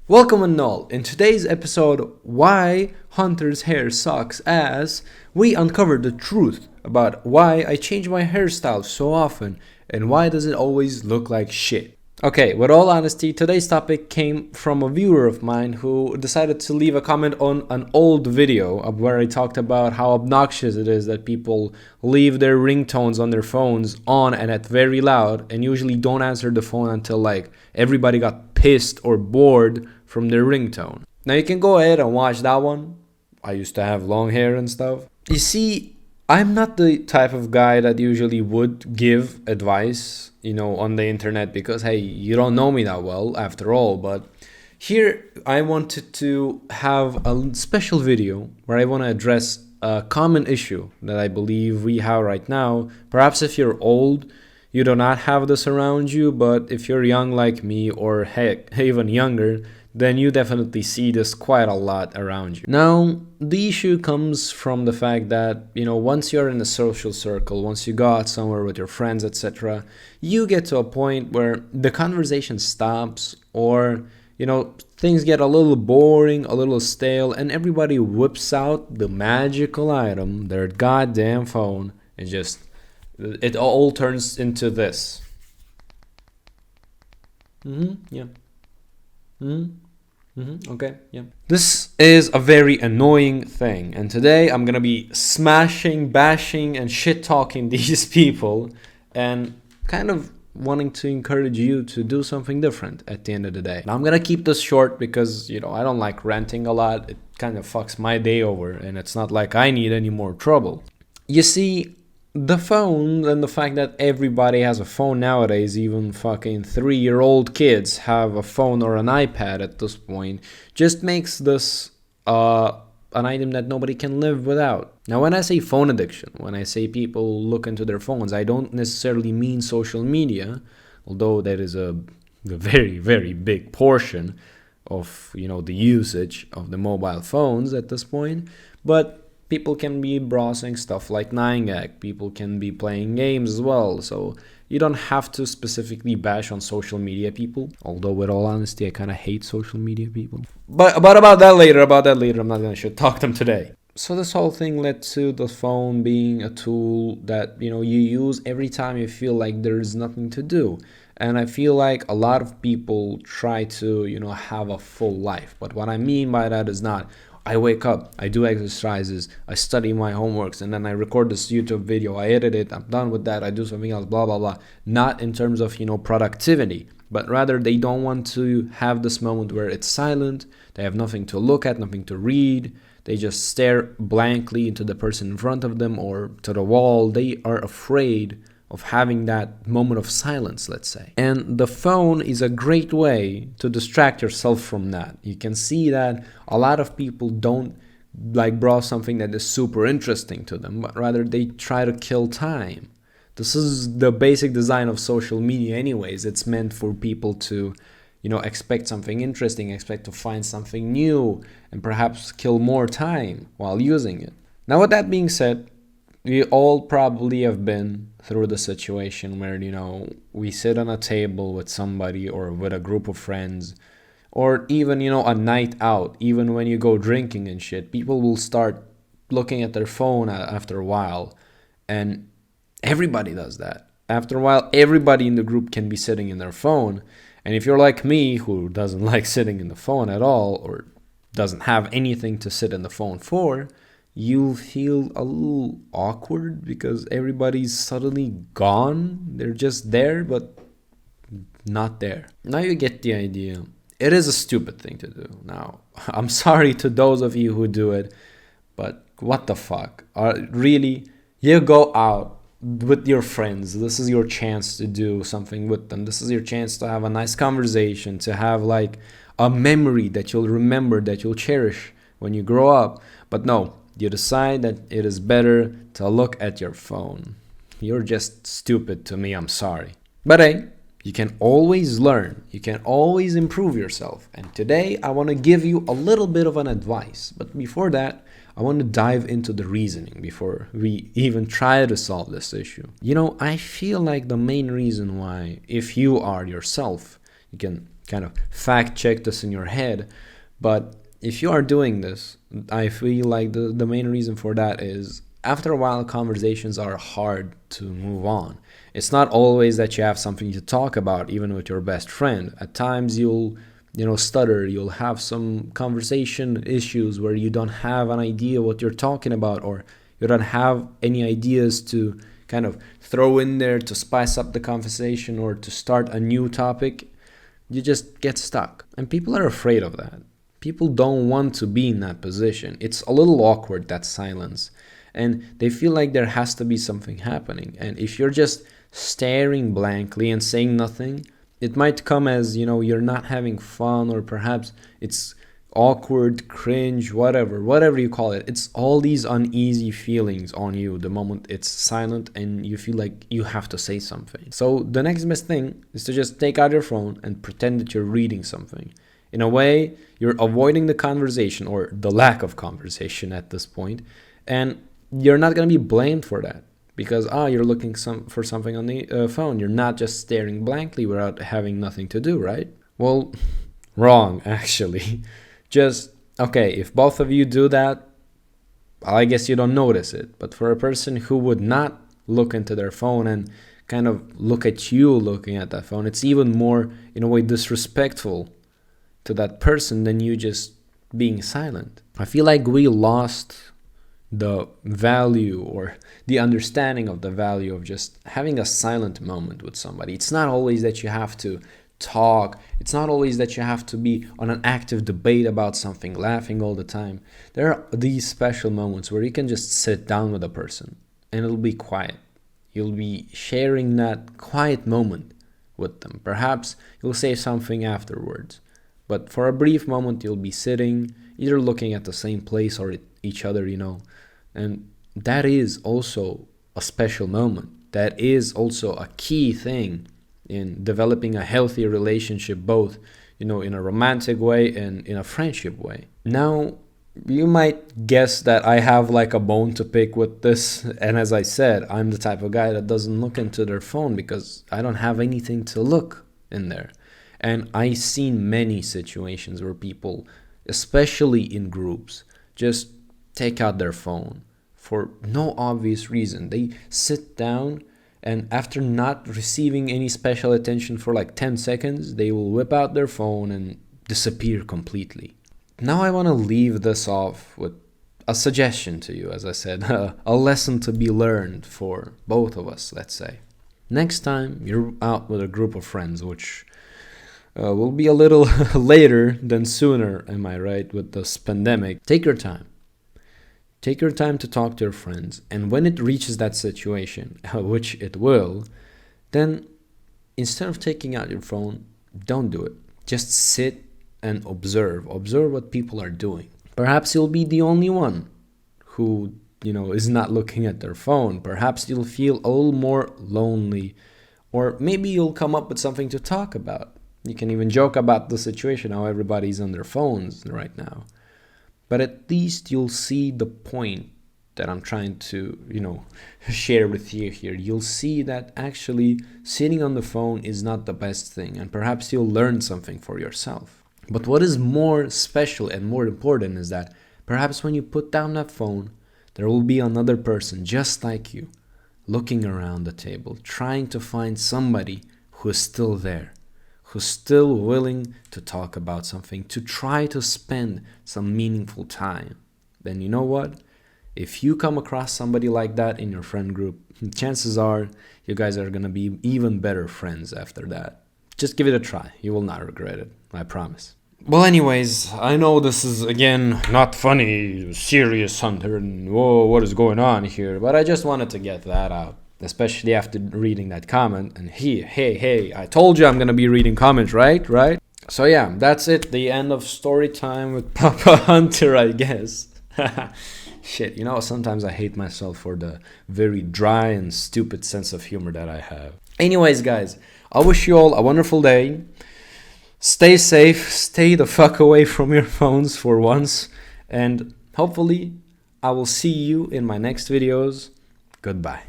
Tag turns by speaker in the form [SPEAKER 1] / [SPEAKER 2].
[SPEAKER 1] Welcome and all. In today's episode, why Hunter's hair sucks ass, we uncover the truth about why I change my hairstyle so often and why does it always look like shit. Okay, with all honesty, today's topic came from a viewer of mine who decided to leave a comment on an old video of where I talked about how obnoxious it is that people leave their ringtones on their phones on and at very loud and usually don't answer the phone until like everybody got pissed or bored from their ringtone. Now you can go ahead and watch that one. I used to have long hair and stuff. You see, I'm not the type of guy that usually would give advice, on the internet because, hey, you don't know me that well after all. But here I wanted to have a special video where I want to address a common issue that I believe we have right now. Perhaps if you're old, you do not have this around you, but if you're young like me or heck, even younger, then you definitely see this quite a lot around you. Now, the issue comes from the fact that, once you're in a social circle, once you go out somewhere with your friends, etc., you get to a point where the conversation stops or, things get a little boring, a little stale, and everybody whips out the magical item, their goddamn phone, and just, it all turns into this. Yeah. Okay, yeah. This is a very annoying thing, and today I'm gonna be smashing, bashing, and shit talking these people, and kind of wanting to encourage you to do something different at the end of the day. Now I'm gonna keep this short because I don't like ranting a lot. It kind of fucks my day over, and it's not like I need any more trouble. You see, the phone and the fact that everybody has a phone nowadays, even fucking 3-year-old kids have a phone or an iPad at this point, just makes this an item that nobody can live without. Now, when I say phone addiction, when I say people look into their phones, I don't necessarily mean social media, although that is a very, very big portion of, the usage of the mobile phones at this point, but people can be browsing stuff like 9gag. People can be playing games as well. So you don't have to specifically bash on social media people. Although, with all honesty, I kind of hate social media people. But about that later. I'm not going to shit talk them today. So this whole thing led to the phone being a tool that, you use every time you feel like there's nothing to do. And I feel like a lot of people try to, have a full life. But what I mean by that is not, I wake up, I do exercises, I study my homeworks, and then I record this YouTube video, I edit it, I'm done with that, I do something else, blah, blah, blah. Not in terms of, productivity, but rather they don't want to have this moment where it's silent, they have nothing to look at, nothing to read, they just stare blankly into the person in front of them or to the wall. They are afraid of having that moment of silence, let's say. And the phone is a great way to distract yourself from that. You can see that a lot of people don't browse something that is super interesting to them, but rather they try to kill time. This is the basic design of social media anyways. It's meant for people to, expect something interesting, expect to find something new, and perhaps kill more time while using it. Now, with that being said, we all probably have been through the situation where, we sit on a table with somebody or with a group of friends, or even, a night out, even when you go drinking and shit, people will start looking at their phone after a while. And everybody does that. After a while, everybody in the group can be sitting in their phone. And if you're like me, who doesn't like sitting in the phone at all, or doesn't have anything to sit in the phone for, you'll feel a little awkward because everybody's suddenly gone. They're just there, but not there. Now you get the idea. It is a stupid thing to do. Now, I'm sorry to those of you who do it, but what the fuck? Really, you go out with your friends. This is your chance to do something with them. This is your chance to have a nice conversation, to have a memory that you'll remember, that you'll cherish when you grow up. But no, you decide that it is better to look at your phone. You're just stupid to me, I'm sorry. But hey, you can always learn. You can always improve yourself. And today I want to give you a little bit of an advice. But before that, I want to dive into the reasoning before we even try to solve this issue. I feel like the main reason why, if you are yourself, you can kind of fact check this in your head. But if you are doing this, I feel like the main reason for that is after a while conversations are hard to move on. It's not always that you have something to talk about, even with your best friend. At times you'll stutter, you'll have some conversation issues where you don't have an idea what you're talking about, or you don't have any ideas to kind of throw in there to spice up the conversation or to start a new topic. You just get stuck. And people are afraid of that. People don't want to be in that position. It's a little awkward, that silence. And they feel like there has to be something happening. And if you're just staring blankly and saying nothing, it might come as, you're not having fun, or perhaps it's awkward, cringe, whatever you call it. It's all these uneasy feelings on you the moment it's silent and you feel like you have to say something. So the next best thing is to just take out your phone and pretend that you're reading something. In a way, you're avoiding the conversation or the lack of conversation at this point, and you're not going to be blamed for that because you're looking for something on the phone. You're not just staring blankly without having nothing to do, right? Well, wrong, actually. Just, okay, if both of you do that, I guess you don't notice it. But for a person who would not look into their phone and kind of look at you looking at that phone, it's even more, in a way, disrespectful to that person than you just being silent. I feel like we lost the value or the understanding of the value of just having a silent moment with somebody. It's not always that you have to talk. It's not always that you have to be on an active debate about something, laughing all the time. There are these special moments where you can just sit down with a person and it'll be quiet. You'll be sharing that quiet moment with them. Perhaps you'll say something afterwards, but for a brief moment you'll be sitting, either looking at the same place or at each other, and that is also a special moment. That is also a key thing in developing a healthy relationship, both in a romantic way and in a friendship way. Now, you might guess that I have like a bone to pick with this, and as I said, I'm the type of guy that doesn't look into their phone because I don't have anything to look in there. And I've seen many situations where people, especially in groups, just take out their phone for no obvious reason. They sit down, and after not receiving any special attention for like 10 seconds, they will whip out their phone and disappear completely. Now I want to leave this off with a suggestion to you, as I said, a lesson to be learned for both of us, let's say. Next time you're out with a group of friends, which will be a little later than sooner, am I right, with this pandemic, take your time. Take your time to talk to your friends, and when it reaches that situation, which it will, then instead of taking out your phone, don't do it. Just sit and observe. Observe what people are doing. Perhaps you'll be the only one who, is not looking at their phone. Perhaps you'll feel a little more lonely, or maybe you'll come up with something to talk about. You can even joke about the situation, how everybody's on their phones right now. But at least you'll see the point that I'm trying to, share with you here. You'll see that actually sitting on the phone is not the best thing, and perhaps you'll learn something for yourself. But what is more special and more important is that perhaps when you put down that phone, there will be another person just like you, looking around the table, trying to find somebody who is still there, who's still willing to talk about something, to try to spend some meaningful time. Then you know what? If you come across somebody like that in your friend group, chances are you guys are going to be even better friends after that. Just give it a try. You will not regret it. I promise. Well, anyways, I know this is, again, not funny, serious, Hunter, and whoa, what is going on here? But I just wanted to get that out, especially after reading that comment. And hey, I told you I'm going to be reading comments, right? So yeah, that's it. The end of story time with Papa Hunter, I guess. Shit, sometimes I hate myself for the very dry and stupid sense of humor that I have. Anyways, guys, I wish you all a wonderful day. Stay safe, stay the fuck away from your phones for once, and hopefully I will see you in my next videos. Goodbye.